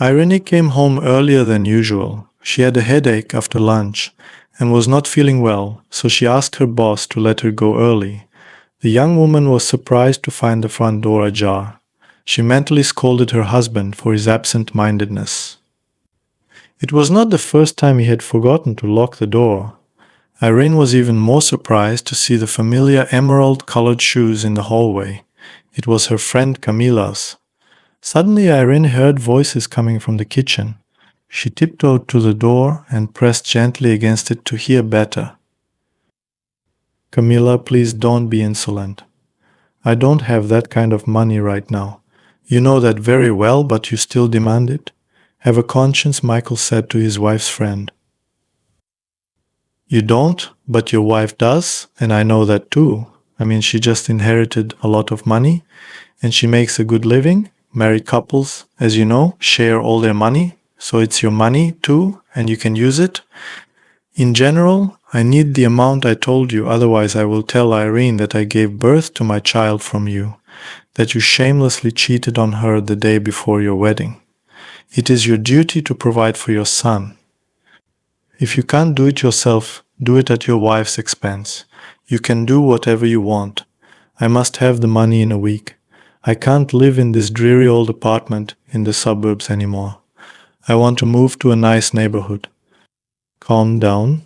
Irene came home earlier than usual. She had a headache after lunch and was not feeling well, so she asked her boss to let her go early. The young woman was surprised to find the front door ajar. She mentally scolded her husband for his absent-mindedness. It was not the first time he had forgotten to lock the door. Irene was even more surprised to see the familiar emerald-colored shoes in the hallway. It was her friend Camilla's. Suddenly Irene heard voices coming from the kitchen. She tiptoed to the door and pressed gently against it to hear better. "Camilla, please don't be insolent. I don't have that kind of money right now. You know that very well, but you still demand it. Have a conscience," Michael said to his wife's friend. "You don't, but your wife does, and I know that too. I mean, she just inherited a lot of money, and she makes a good living. Married couples, as you know, share all their money, so it's your money too, and you can use it. In general, I need the amount I told you, otherwise I will tell Irene that I gave birth to my child from you, that you shamelessly cheated on her the day before your wedding. It is your duty to provide for your son. If you can't do it yourself, do it at your wife's expense. You can do whatever you want. I must have the money in a week. I can't live in this dreary old apartment in the suburbs anymore. I want to move to a nice neighborhood." "Calm down.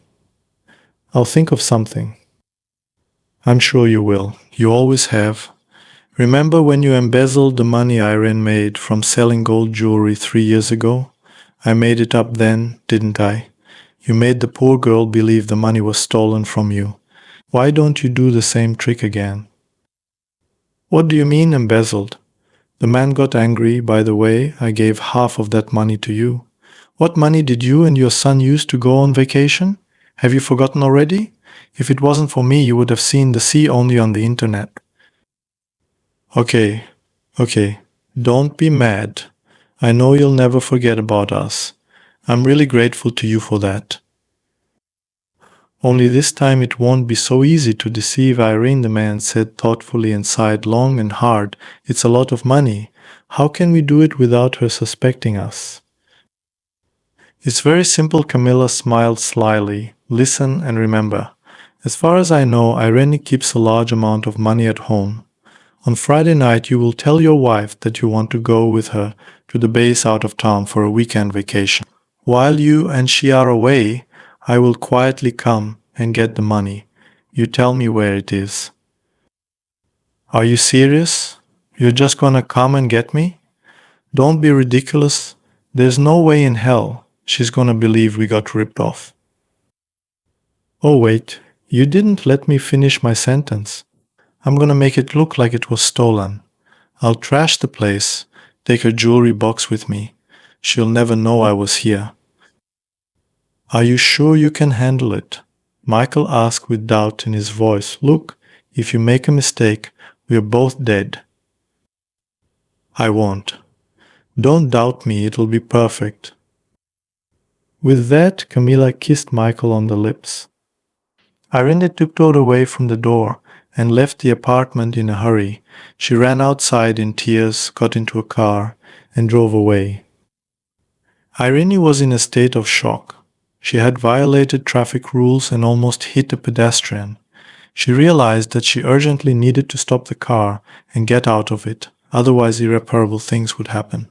I'll think of something." "I'm sure you will. You always have. Remember when you embezzled the money Irene made from selling gold jewelry 3 years ago? I made it up then, didn't I? You made the poor girl believe the money was stolen from you. Why don't you do the same trick again?" "What do you mean, embezzled? The man got angry. By the way, I gave half of that money to you. What money did you and your son use to go on vacation? Have you forgotten already? If it wasn't for me, you would have seen the sea only on the internet." Okay, don't be mad. I know you'll never forget about us. I'm really grateful to you for that. Only this time it won't be so easy to deceive Irene, the man said thoughtfully and sighed long and hard. It's a lot of money. How can we do it without her suspecting us? It's very simple, Camilla smiled slyly. Listen and remember. As far as I know, Irene keeps a large amount of money at home. On Friday night, you will tell your wife that you want to go with her to the base out of town for a weekend vacation. While you and she are away, I will quietly come and get the money. You tell me where it is." "Are you serious? You're just gonna come and get me? Don't be ridiculous. There's no way in hell she's gonna believe we got ripped off." "Oh wait, you didn't let me finish my sentence. I'm gonna make it look like it was stolen. I'll trash the place, take her jewelry box with me. She'll never know I was here." "Are you sure you can handle it?" Michael asked with doubt in his voice. "Look, if you make a mistake, we're both dead." "I won't. Don't doubt me, it'll be perfect." With that, Camilla kissed Michael on the lips. Irene tiptoed away from the door and left the apartment in a hurry. She ran outside in tears, got into a car, and drove away. Irene was in a state of shock. She had violated traffic rules and almost hit a pedestrian. She realized that she urgently needed to stop the car and get out of it, otherwise irreparable things would happen.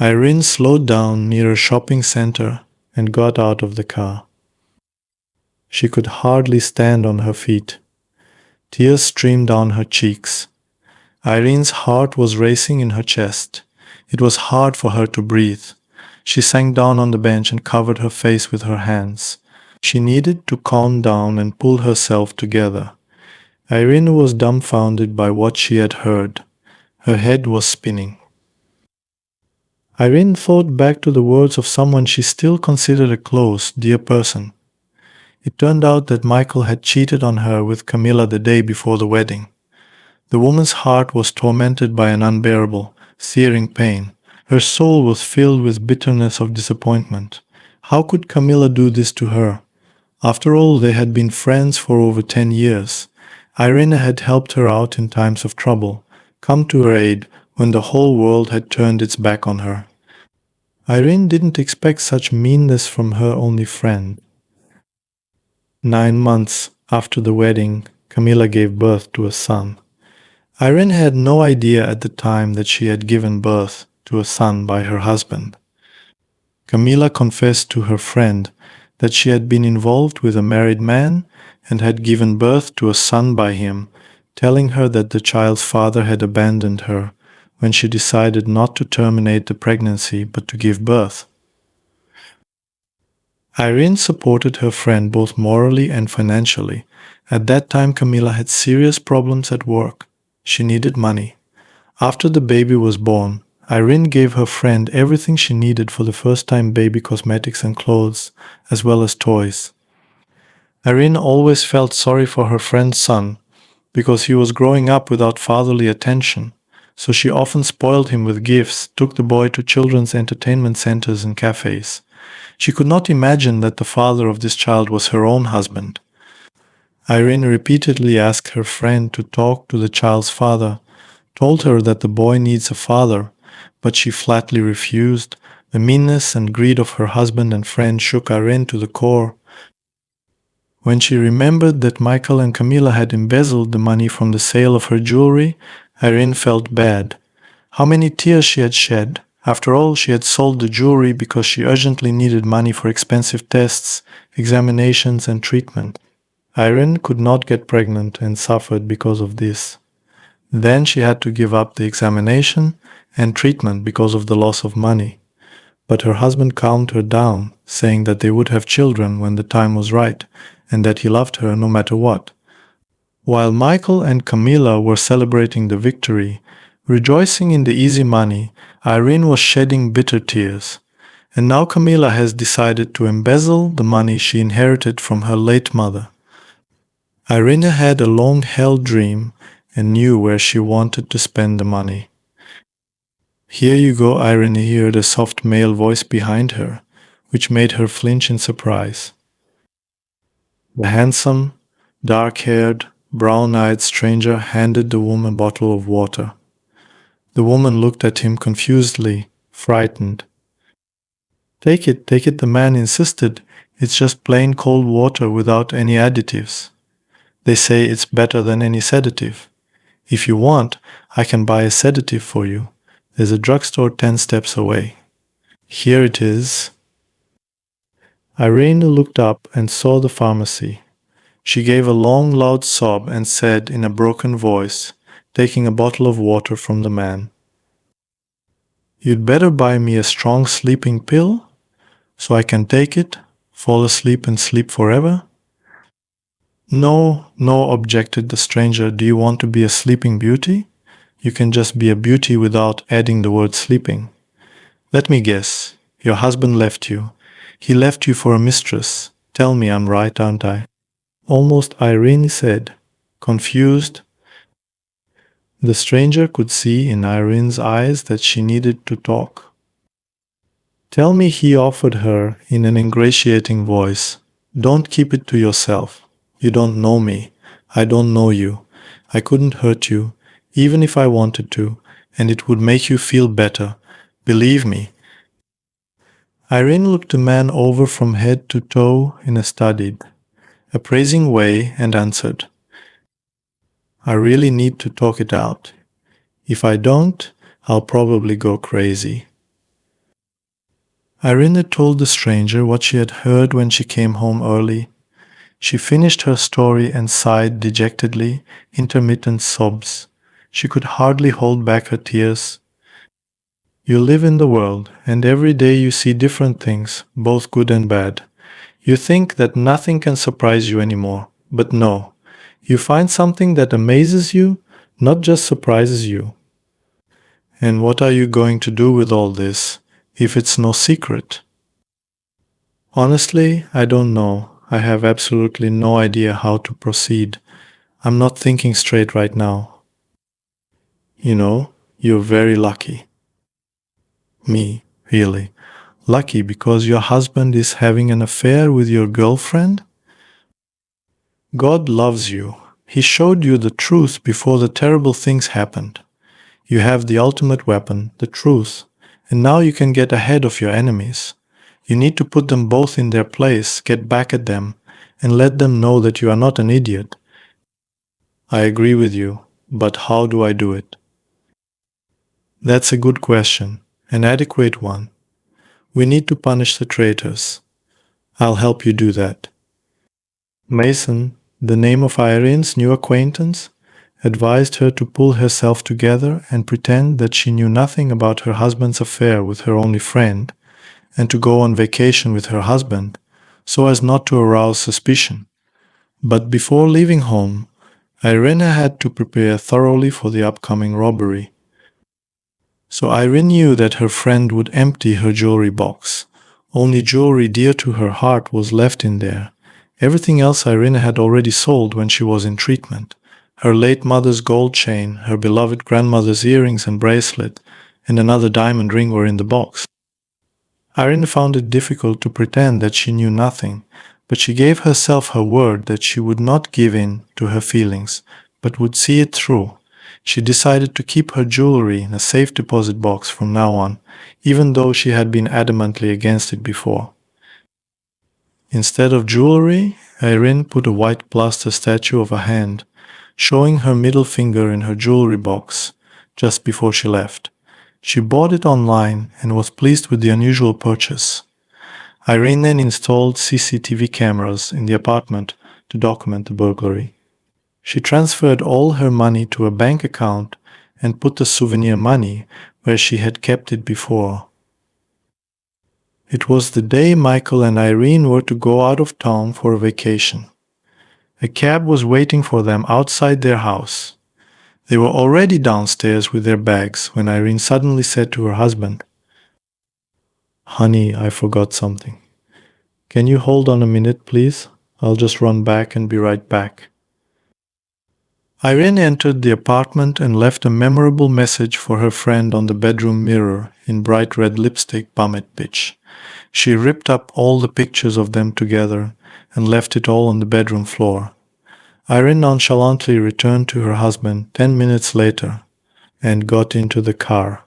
Irene slowed down near a shopping center and got out of the car. She could hardly stand on her feet. Tears streamed down her cheeks. Irene's heart was racing in her chest. It was hard for her to breathe. She sank down on the bench and covered her face with her hands. She needed to calm down and pull herself together. Irene was dumbfounded by what she had heard. Her head was spinning. Irene thought back to the words of someone she still considered a close, dear person. It turned out that Michael had cheated on her with Camilla the day before the wedding. The woman's heart was tormented by an unbearable, searing pain. Her soul was filled with bitterness of disappointment. How could Camilla do this to her? After all, they had been friends for over 10 years. Irene had helped her out in times of trouble, come to her aid when the whole world had turned its back on her. Irene didn't expect such meanness from her only friend. 9 months after the wedding, Camilla gave birth to a son. Irene had no idea at the time that she had given birth to a son by her husband. Camilla confessed to her friend that she had been involved with a married man and had given birth to a son by him, telling her that the child's father had abandoned her when she decided not to terminate the pregnancy but to give birth. Irene supported her friend both morally and financially. At that time, Camilla had serious problems at work. She needed money. After the baby was born, Irene gave her friend everything she needed for the first-time baby cosmetics and clothes, as well as toys. Irene always felt sorry for her friend's son because he was growing up without fatherly attention, so she often spoiled him with gifts, took the boy to children's entertainment centers and cafes. She could not imagine that the father of this child was her own husband. Irene repeatedly asked her friend to talk to the child's father, told her that the boy needs a father, but she flatly refused. The meanness and greed of her husband and friend shook Irene to the core. When she remembered that Michael and Camilla had embezzled the money from the sale of her jewelry, Irene felt bad. How many tears she had shed. After all, she had sold the jewelry because she urgently needed money for expensive tests, examinations, and treatment. Irene could not get pregnant and suffered because of this. Then she had to give up the examination and treatment because of the loss of money. But her husband calmed her down, saying that they would have children when the time was right, and that he loved her no matter what. While Michael and Camilla were celebrating the victory, rejoicing in the easy money, Irene was shedding bitter tears. And now Camilla has decided to embezzle the money she inherited from her late mother. Irene had a long-held dream and knew where she wanted to spend the money. "Here you go," Irene heard a soft male voice behind her, which made her flinch in surprise. The handsome, dark-haired, brown-eyed stranger handed the woman a bottle of water. The woman looked at him confusedly, frightened. Take it," the man insisted. "It's just plain cold water without any additives. They say it's better than any sedative. If you want, I can buy a sedative for you. There's a drugstore 10 steps away." "Here it is." Irene looked up and saw the pharmacy. She gave a long, loud sob and said in a broken voice, taking a bottle of water from the man, "You'd better buy me a strong sleeping pill so I can take it, fall asleep and sleep forever." No, objected the stranger. "Do you want to be a sleeping beauty? You can just be a beauty without adding the word sleeping. Let me guess. Your husband left you. He left you for a mistress. Tell me I'm right, aren't I?" Almost Irene said, confused. The stranger could see in Irene's eyes that she needed to talk. "Tell me," he offered her in an ingratiating voice. "Don't keep it to yourself. You don't know me. I don't know you. I couldn't hurt you, even if I wanted to, and it would make you feel better. Believe me." Irene looked the man over from head to toe in a studied, appraising way and answered, "I really need to talk it out. If I don't, I'll probably go crazy." Irene told the stranger what she had heard when she came home early. She finished her story and sighed dejectedly, intermittent sobs. She could hardly hold back her tears. "You live in the world, and every day you see different things, both good and bad. You think that nothing can surprise you anymore, but no. You find something that amazes you, not just surprises you. And what are you going to do with all this, if it's no secret?" "Honestly, I don't know. I have absolutely no idea how to proceed. I'm not thinking straight right now." "You know, you're very lucky." "Me? Really? Lucky because your husband is having an affair with your girlfriend?" "God loves you. He showed you the truth before the terrible things happened. You have the ultimate weapon, the truth, And now you can get ahead of your enemies. You need to put them both in their place, get back at them, and let them know that you are not an idiot. I agree with you, but how do I do it? That's a good question, an adequate one. We need to punish the traitors. I'll help you do that. Mason, the name of Irene's new acquaintance, advised her to pull herself together and pretend that she knew nothing about her husband's affair with her only friend, and to go on vacation with her husband, so as not to arouse suspicion. But before leaving home, Irene had to prepare thoroughly for the upcoming robbery. So Irene knew that her friend would empty her jewelry box. Only jewelry dear to her heart was left in there. Everything else Irene had already sold when she was in treatment. Her late mother's gold chain, her beloved grandmother's earrings and bracelet, and another diamond ring were in the box. Irene found it difficult to pretend that she knew nothing, but she gave herself her word that she would not give in to her feelings, but would see it through. She decided to keep her jewelry in a safe deposit box from now on, even though she had been adamantly against it before. Instead of jewelry, Irene put a white plaster statue of a hand, showing her middle finger in her jewelry box, just before she left. She bought it online and was pleased with the unusual purchase. Irene then installed CCTV cameras in the apartment to document the burglary. She transferred all her money to a bank account and put the souvenir money where she had kept it before. It was the day Michael and Irene were to go out of town for a vacation. A cab was waiting for them outside their house. They were already downstairs with their bags when Irene suddenly said to her husband, "Honey, I forgot something. Can you hold on a minute, please? I'll just run back and be right back." Irene entered the apartment and left a memorable message for her friend on the bedroom mirror in bright red lipstick Bummet Bitch. She ripped up all the pictures of them together and left it all on the bedroom floor. Irene nonchalantly returned to her husband 10 minutes later and got into the car.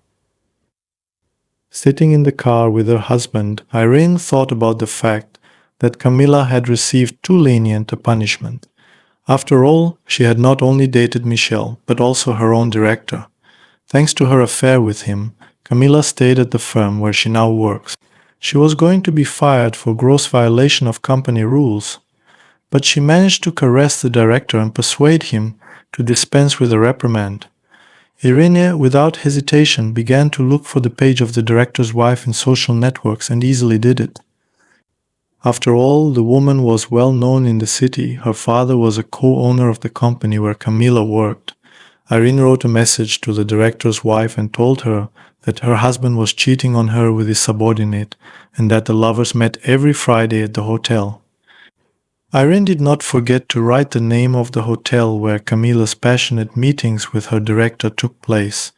Sitting in the car with her husband, Irene thought about the fact that Camilla had received too lenient a punishment. After all, she had not only dated Michel, but also her own director. Thanks to her affair with him, Camilla stayed at the firm where she now works. She was going to be fired for gross violation of company rules, but she managed to caress the director and persuade him to dispense with a reprimand. Irene, without hesitation, began to look for the page of the director's wife in social networks and easily did it. After all, the woman was well known in the city. Her father was a co-owner of the company where Camilla worked. Irene wrote a message to the director's wife and told her that her husband was cheating on her with his subordinate and that the lovers met every Friday at the hotel. Irene did not forget to write the name of the hotel where Camilla's passionate meetings with her director took place.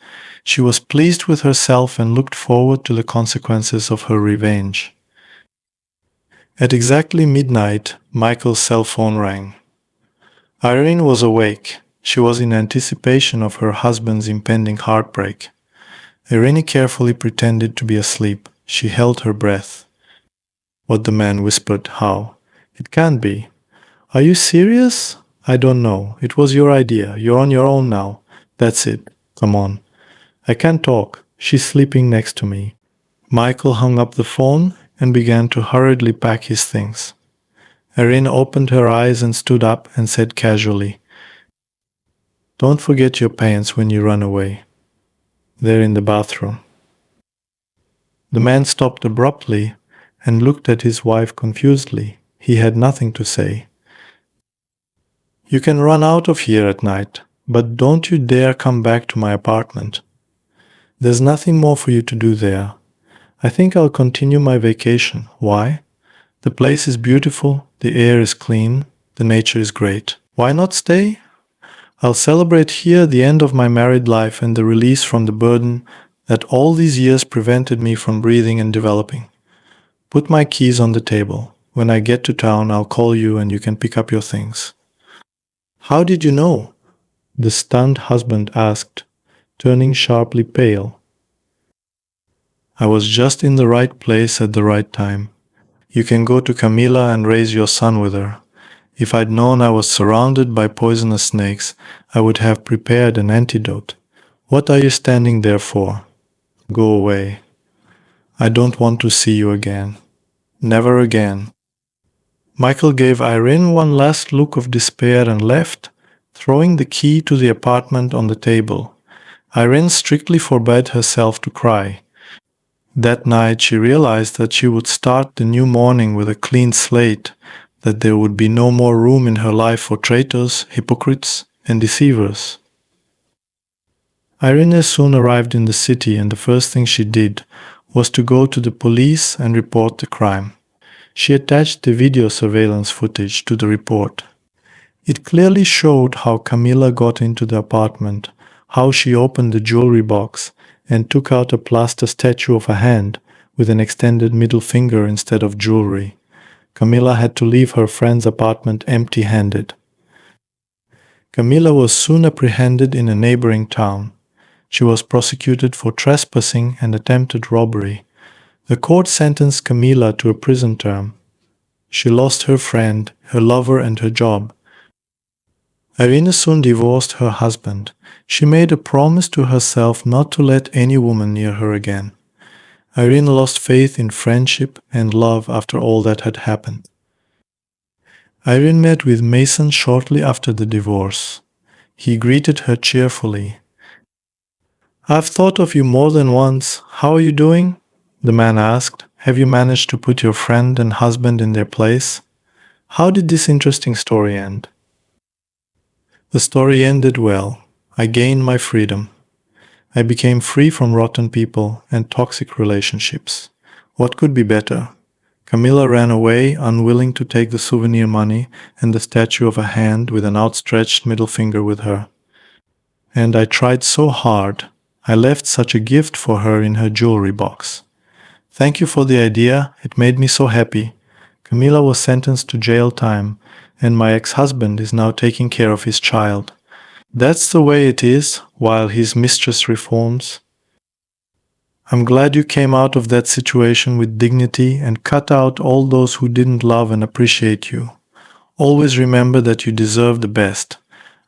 She was pleased with herself and looked forward to the consequences of her revenge. At exactly midnight, Michael's cell phone rang. Irene was awake. She was in anticipation of her husband's impending heartbreak. Irene carefully pretended to be asleep. She held her breath. What the man whispered, "How? It can't be. Are you serious? I don't know. It was your idea. You're on your own now. That's it. Come on." "I can't talk. She's sleeping next to me." Michael hung up the phone and began to hurriedly pack his things. Irene opened her eyes and stood up and said casually, "Don't forget your pants when you run away. They're in the bathroom." The man stopped abruptly and looked at his wife confusedly. He had nothing to say. "You can run out of here at night, but don't you dare come back to my apartment. There's nothing more for you to do there. I think I'll continue my vacation. Why? The place is beautiful, the air is clean, the nature is great. Why not stay? I'll celebrate here the end of my married life and the release from the burden that all these years prevented me from breathing and developing. Put my keys on the table. When I get to town, I'll call you and you can pick up your things." "How did you know?" the stunned husband asked, turning sharply pale. I was just in the right place at the right time. You can go to Camilla and raise your son with her. If I'd known I was surrounded by poisonous snakes, I would have prepared an antidote. What are you standing there for? Go away. I don't want to see you again. Never again. Michael gave Irene one last look of despair and left, throwing the key to the apartment on the table. Irene strictly forbade herself to cry. That night she realized that she would start the new morning with a clean slate, that there would be no more room in her life for traitors, hypocrites, and deceivers. Irene soon arrived in the city, and the first thing she did was to go to the police and report the crime. She attached the video surveillance footage to the report. It clearly showed how Camilla got into the apartment, how she opened the jewelry box and took out a plaster statue of a hand with an extended middle finger instead of jewelry. Camilla had to leave her friend's apartment empty-handed. Camilla was soon apprehended in a neighboring town. She was prosecuted for trespassing and attempted robbery. The court sentenced Camilla to a prison term. She lost her friend, her lover, and her job. Irene soon divorced her husband. She made a promise to herself not to let any woman near her again. Irene lost faith in friendship and love after all that had happened. Irene met with Mason shortly after the divorce. He greeted her cheerfully. "I've thought of you more than once. How are you doing?" the man asked. "Have you managed to put your friend and husband in their place? How did this interesting story end?" The story ended well. I gained my freedom. I became free from rotten people and toxic relationships. What could be better? Camilla ran away, unwilling to take the souvenir money and the statue of a hand with an outstretched middle finger with her. And I tried so hard. I left such a gift for her in her jewelry box. Thank you for the idea. It made me so happy. Camilla was sentenced to jail time, and my ex-husband is now taking care of his child. That's the way it is, while his mistress reforms. I'm glad you came out of that situation with dignity and cut out all those who didn't love and appreciate you. Always remember that you deserve the best.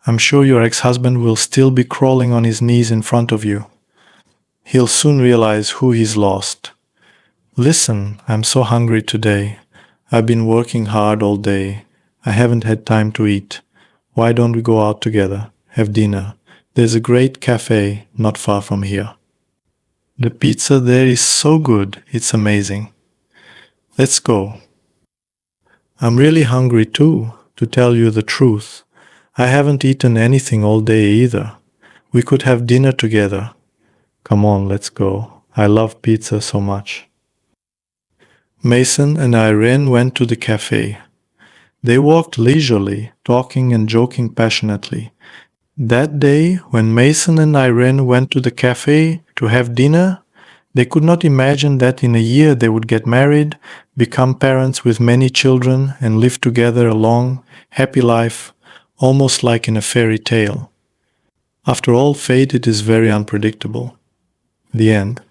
I'm sure your ex-husband will still be crawling on his knees in front of you. He'll soon realize who he's lost. Listen, I'm so hungry today. I've been working hard all day. I haven't had time to eat. Why don't we go out together, have dinner? There's a great cafe not far from here. The pizza there is so good, it's amazing. Let's go. I'm really hungry too, to tell you the truth. I haven't eaten anything all day either. We could have dinner together. Come on, let's go. I love pizza so much. Mason and Irene went to the cafe. They walked leisurely, talking and joking passionately. That day, when Mason and Irene went to the cafe to have dinner, they could not imagine that in a year they would get married, become parents with many children, and live together a long, happy life, almost like in a fairy tale. After all, fate, it is very unpredictable. The end.